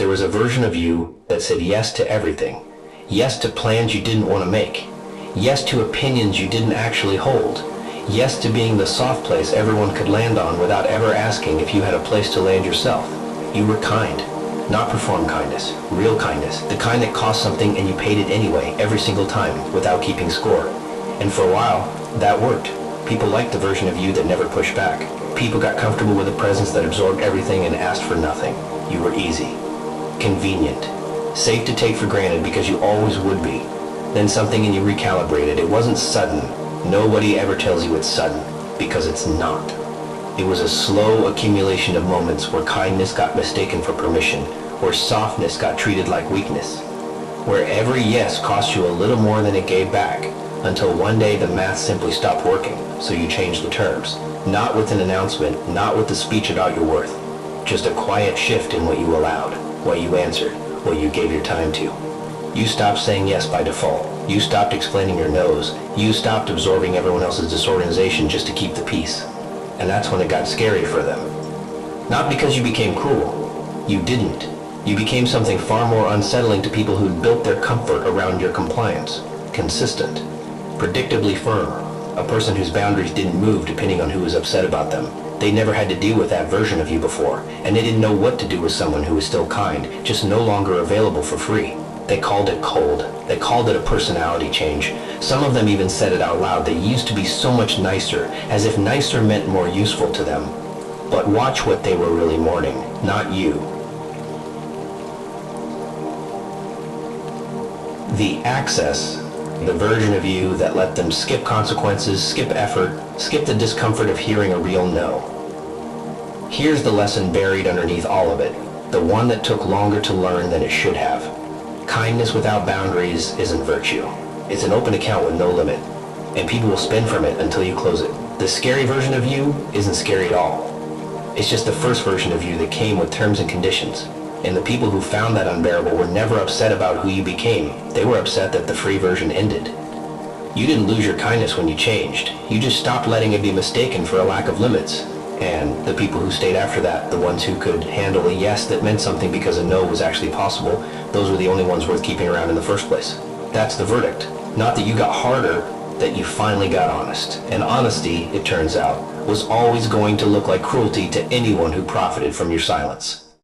There was a version of you that said yes to everything. Yes to plans you didn't want to make. Yes to opinions you didn't actually hold. Yes to being the soft place everyone could land on without ever asking if you had a place to land yourself. You were kind. Not performed kindness, real kindness, the kind that cost something and you paid it anyway, every single time, without keeping score. And for a while, that worked. People liked the version of you that never pushed back. People got comfortable with a presence that absorbed everything and asked for nothing. You were easy. Convenient. Safe to take for granted because you always would be. Then something and you recalibrated. It wasn't sudden. Nobody ever tells you it's sudden, because it's not. It was a slow accumulation of moments where kindness got mistaken for permission, where softness got treated like weakness, where every yes cost you a little more than it gave back, until one day the math simply stopped working, so you changed the terms. Not with an announcement, not with a speech about your worth, just a quiet shift in what you allowed, what you answered, what you gave your time to. You stopped saying yes by default. You stopped explaining your no's. You stopped absorbing everyone else's disorganization just to keep the peace. And that's when it got scary for them. Not because you became cruel. You didn't. You became something far more unsettling to people who'd built their comfort around your compliance. Consistent. Predictably firm. A person whose boundaries didn't move depending on who was upset about them. They never had to deal with that version of you before, and they didn't know what to do with someone who was still kind, just no longer available for free. They called it cold. They called it a personality change. Some of them even said it out loud. They used to be so much nicer, as if nicer meant more useful to them. But watch what they were really mourning, not you. The access, the version of you that let them skip consequences, skip effort, skip the discomfort of hearing a real no. Here's the lesson buried underneath all of it, the one that took longer to learn than it should have. Kindness without boundaries isn't virtue. It's an open account with no limit, and people will spend from it until you close it. The scary version of you isn't scary at all. It's just the first version of you that came with terms and conditions. And the people who found that unbearable were never upset about who you became. They were upset that the free version ended. You didn't lose your kindness when you changed. You just stopped letting it be mistaken for a lack of limits. And the people who stayed after that, the ones who could handle a yes that meant something because a no was actually possible, those were the only ones worth keeping around in the first place. That's the verdict. Not that you got harder, that you finally got honest. And honesty, it turns out, was always going to look like cruelty to anyone who profited from your silence.